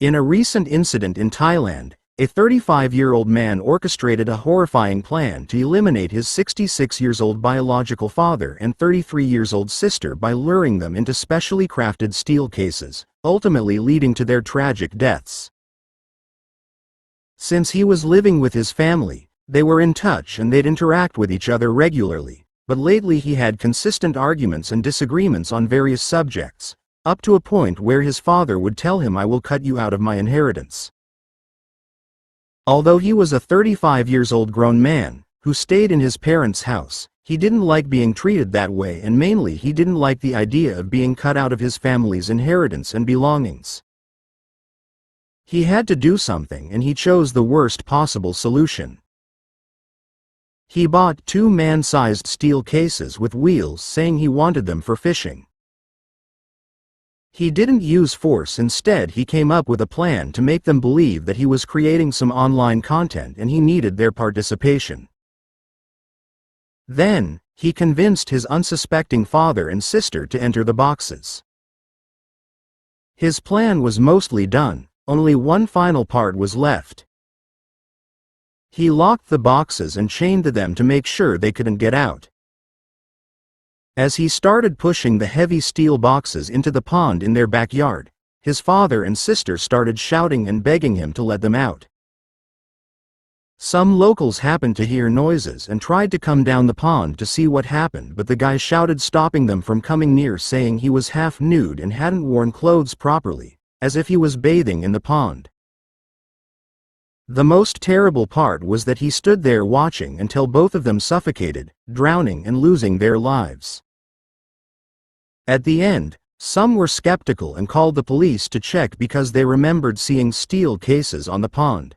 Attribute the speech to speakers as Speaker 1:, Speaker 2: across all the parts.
Speaker 1: In a recent incident in Thailand, a 35-year-old man orchestrated a horrifying plan to eliminate his 66-year-old biological father and 33-year-old sister by luring them into specially crafted steel cases, ultimately leading to their tragic deaths. Since he was living with his family, they were in touch and they'd interact with each other regularly, but lately he had consistent arguments and disagreements on various subjects, up to a point where his father would tell him, "I will cut you out of my inheritance." Although he was a 35-year-old grown man, who stayed in his parents' house, he didn't like being treated that way, and mainly he didn't like the idea of being cut out of his family's inheritance and belongings. He had to do something, and he chose the worst possible solution. He bought 2 man-sized steel cases with wheels, saying he wanted them for fishing. He didn't use force. Instead, he came up with a plan to make them believe that he was creating some online content and he needed their participation. Then, he convinced his unsuspecting father and sister to enter the boxes. His plan was mostly done, only one final part was left. He locked the boxes and chained them to make sure they couldn't get out. As he started pushing the heavy steel boxes into the pond in their backyard, his father and sister started shouting and begging him to let them out. Some locals happened to hear noises and tried to come down the pond to see what happened, but the guy shouted, stopping them from coming near, saying he was half nude and hadn't worn clothes properly, as if he was bathing in the pond. The most terrible part was that he stood there watching until both of them suffocated, drowning and losing their lives. At the end, some were skeptical and called the police to check because they remembered seeing steel cases on the pond.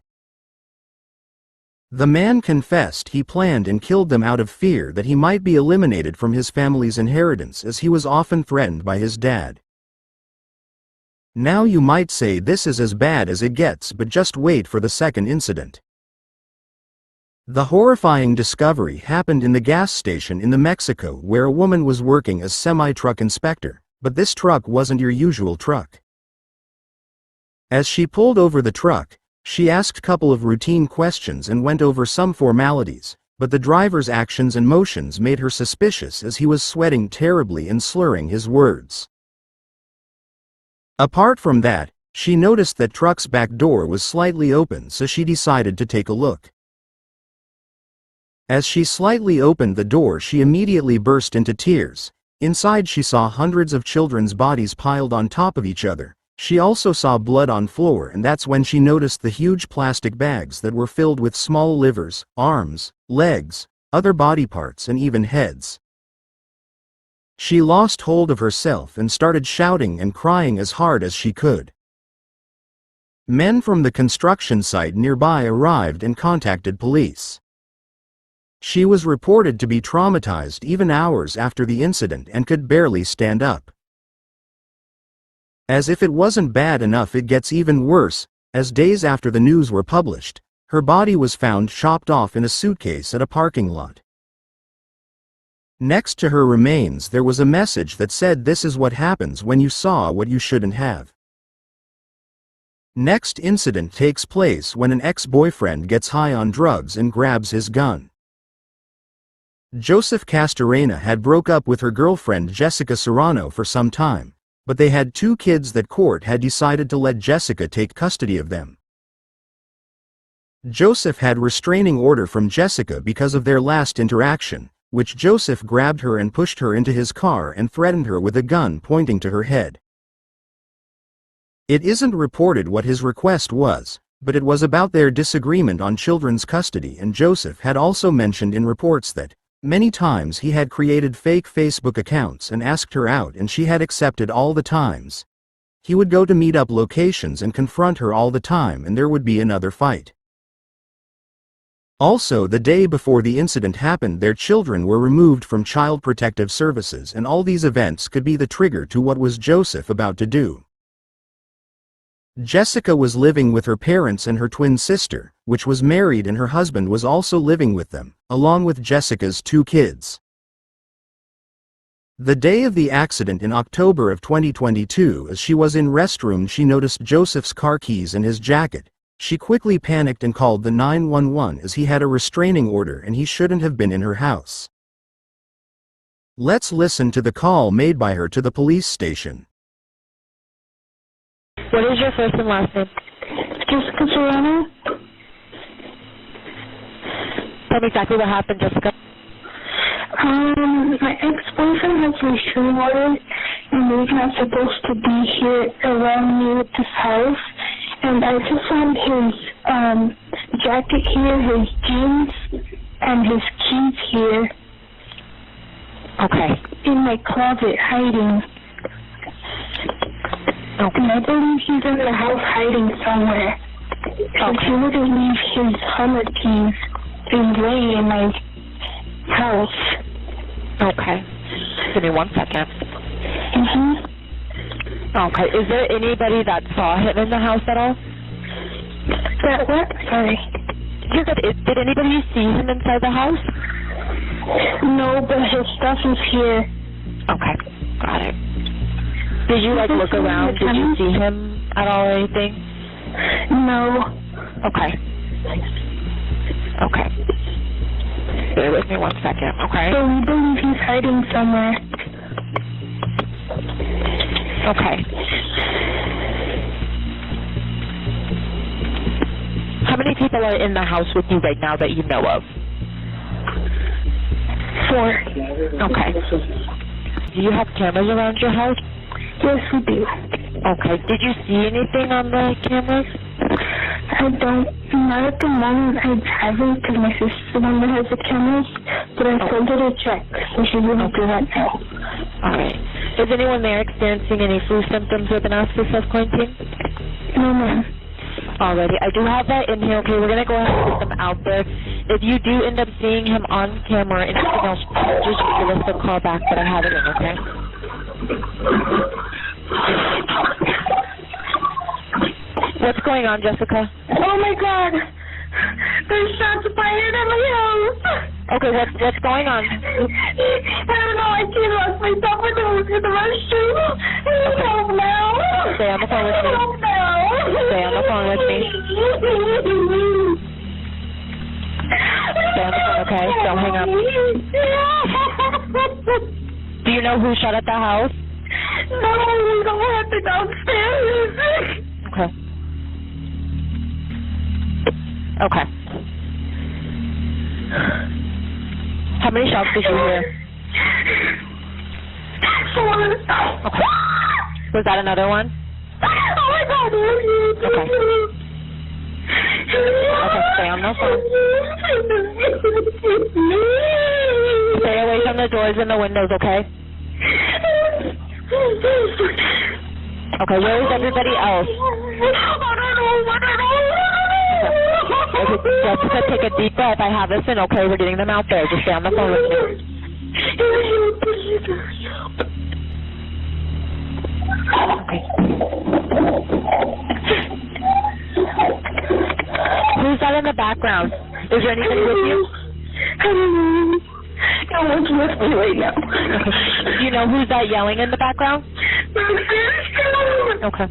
Speaker 1: The man confessed he planned and killed them out of fear that he might be eliminated from his family's inheritance, as he was often threatened by his dad. Now you might say this is as bad as it gets, but just wait for the second incident. The horrifying discovery happened in the gas station in Mexico, where a woman was working as semi-truck inspector, but this truck wasn't your usual truck. As she pulled over the truck, she asked a couple of routine questions and went over some formalities, but the driver's actions and motions made her suspicious, as he was sweating terribly and slurring his words. Apart from that, she noticed that truck's back door was slightly open, so she decided to take a look. As she slightly opened the door, she immediately burst into tears. Inside, she saw hundreds of children's bodies piled on top of each other. She also saw blood on floor, and that's when she noticed the huge plastic bags that were filled with small livers, arms, legs, other body parts, and even heads. She lost hold of herself and started shouting and crying as hard as she could. Men from the construction site nearby arrived and contacted police. She was reported to be traumatized even hours after the incident and could barely stand up. As if it wasn't bad enough, it gets even worse, as days after the news were published, her body was found chopped off in a suitcase at a parking lot. Next to her remains there was a message that said, "This is what happens when you saw what you shouldn't have." Next incident takes place when an ex-boyfriend gets high on drugs and grabs his gun. Joseph Castorena had broke up with her girlfriend Jessica Serrano for some time, but they had 2 kids that court had decided to let Jessica take custody of them. Joseph had restraining order from Jessica because of their last interaction, which Joseph grabbed her and pushed her into his car and threatened her with a gun pointing to her head. It isn't reported what his request was, but it was about their disagreement on children's custody, and Joseph had also mentioned in reports that many times he had created fake Facebook accounts and asked her out, and she had accepted all the times. He would go to meet up locations and confront her all the time, and there would be another fight. Also, the day before the incident happened, their children were removed from Child Protective Services, and all these events could be the trigger to what was Joseph about to do. Jessica was living with her parents and her twin sister, which was married, and her husband was also living with them, along with Jessica's 2 kids. The day of the accident in October of 2022, as she was in restroom, she noticed Joseph's car keys in his jacket. She quickly panicked and called the 911 as he had a restraining order and he shouldn't have been in her house. Let's listen to the call made by her to the police station.
Speaker 2: What is your first and last name?
Speaker 3: Jessica Serrano.
Speaker 2: Tell me exactly what happened, Jessica.
Speaker 3: My ex-boyfriend has restraining order and he's not supposed to be here around me with this house. And I just found his jacket here, his jeans, and his keys here.
Speaker 2: Okay.
Speaker 3: In my closet, hiding.
Speaker 2: Okay.
Speaker 3: And I believe he's in the house hiding somewhere. Because he wouldn't leave his Hummer keys laying in my house.
Speaker 2: Okay. Give me 1 second. Okay. Is there anybody that saw him in the house at all?
Speaker 3: That what? Sorry.
Speaker 2: Did anybody see him inside the house?
Speaker 3: No, but his stuff is here.
Speaker 2: Okay. Got it. Did you look around? Did you see him at all or anything?
Speaker 3: No.
Speaker 2: Okay. Okay. Bear with me 1 second, okay?
Speaker 3: So we believe he's hiding somewhere.
Speaker 2: Okay. How many people are in the house with you right now that you know of?
Speaker 3: 4.
Speaker 2: Okay. Do you have cameras around your house?
Speaker 3: Yes, we do.
Speaker 2: Okay. Did you see anything on the cameras?
Speaker 3: I don't. Not at the moment. I haven't because my sister's the one that has the cameras. But I told her to check, so she wouldn't do that now.
Speaker 2: All right. Is anyone there experiencing any flu symptoms with an aspect of quarantine?
Speaker 3: No, ma'am.
Speaker 2: Alrighty. I do have that in here. Okay, we're going to go ahead and put them out there. If you do end up seeing him on camera or anything else, just give us a call back, but I have it in, okay? What's going on, Jessica?
Speaker 3: Oh my God! There's shots fired at my house!
Speaker 2: Okay, what's going on?
Speaker 3: I don't know, I can't lost myself in the restroom. Help now!
Speaker 2: Stay on the phone with me.
Speaker 3: Help now!
Speaker 2: Stay on the phone with me. Stay on the phone, okay? Don't hang up. Do you know who shot at the house?
Speaker 3: No, we don't have to downstairs.
Speaker 2: Okay. Okay. How many shots did you hear?
Speaker 3: 4.
Speaker 2: Okay. Was that another one?
Speaker 3: Oh my God.
Speaker 2: Okay. Okay, stay on the phone. Stay away from the doors and the windows, okay? Okay, where is everybody else?
Speaker 3: I don't know.
Speaker 2: Okay, Jessica, take a deep breath. I have this in, okay? We're getting them out there. Just stay on the phone with me. Okay. Who's that in the background? Is there anybody with you?
Speaker 3: I don't know. No one's with me right now.
Speaker 2: Okay. Do you know who's that yelling in the background? Okay.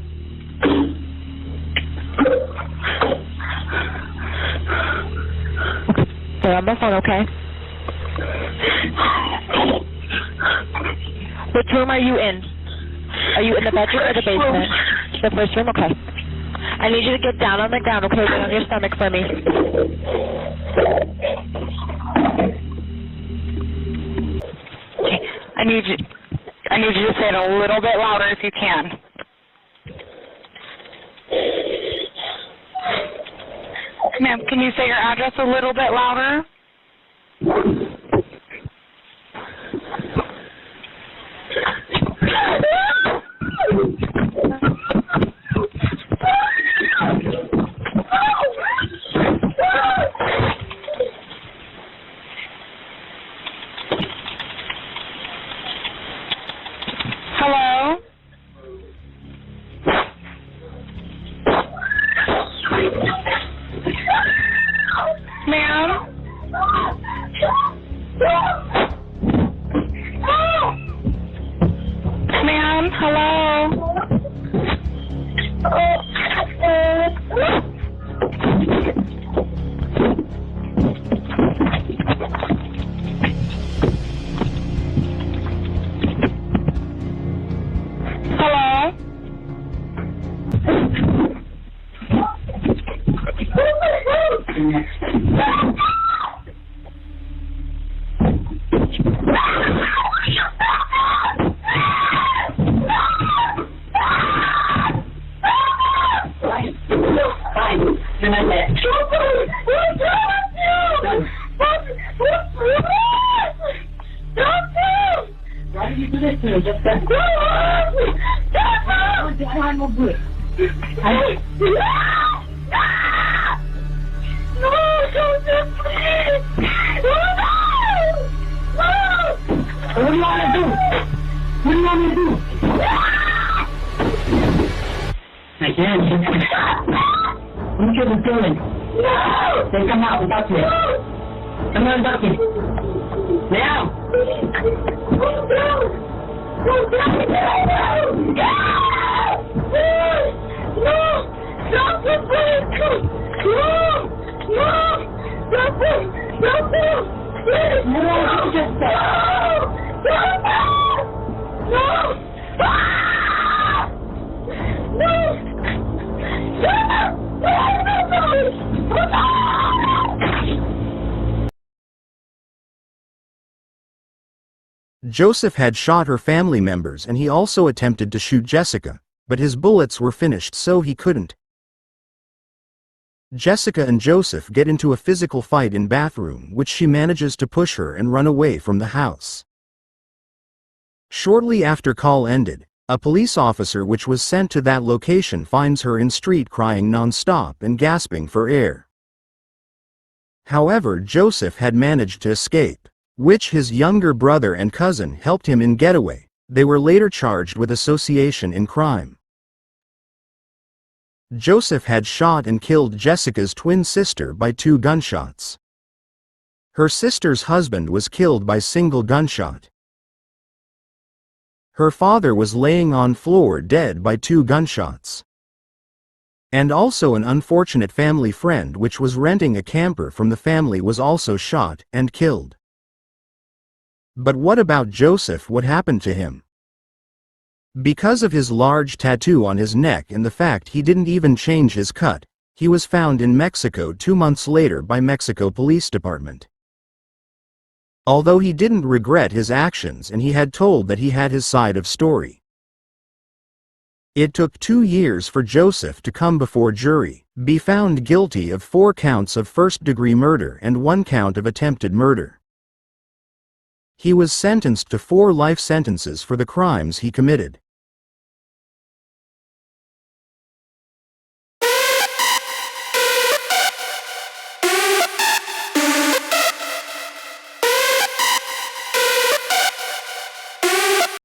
Speaker 2: Stay on the phone, okay? Which room are you in? Are you in the bedroom or the basement? The first room? Okay. I need you to get down on the ground, okay? Lay on your stomach for me.
Speaker 4: Okay. I need you to say it a little bit louder if you can. Ma'am, can you say your address a little bit louder? Hello? Ma'am?
Speaker 5: I'm no good. No, Joseph, please! No! What do you want to do? What do you want me to do? I can't. What are you doing? No! Then come out and talk to me. Come on, talk to me. Now! No! No! No! Stop it, please! No! No! Stop it! Stop it! Please! No! Just stop! No! No! No!
Speaker 1: Joseph had shot her family members and he also attempted to shoot Jessica, but his bullets were finished so he couldn't. Jessica and Joseph get into a physical fight in bathroom which she manages to push her and run away from the house. Shortly after call ended, a police officer which was sent to that location finds her in street crying non-stop and gasping for air. However, Joseph had managed to escape, which his younger brother and cousin helped him in getaway. They were later charged with association in crime. Joseph had shot and killed Jessica's twin sister by 2 gunshots. Her sister's husband was killed by single gunshot. Her father was laying on floor dead by 2 gunshots. And also an unfortunate family friend which was renting a camper from the family was also shot and killed. But what about Joseph? What happened to him? Because of his large tattoo on his neck and the fact he didn't even change his cut, he was found in Mexico 2 months later by Mexico Police Department. Although he didn't regret his actions and he had told that he had his side of story. It took 2 years for Joseph to come before jury, be found guilty of 4 counts of first-degree murder and 1 count of attempted murder. He was sentenced to 4 life sentences for the crimes he committed.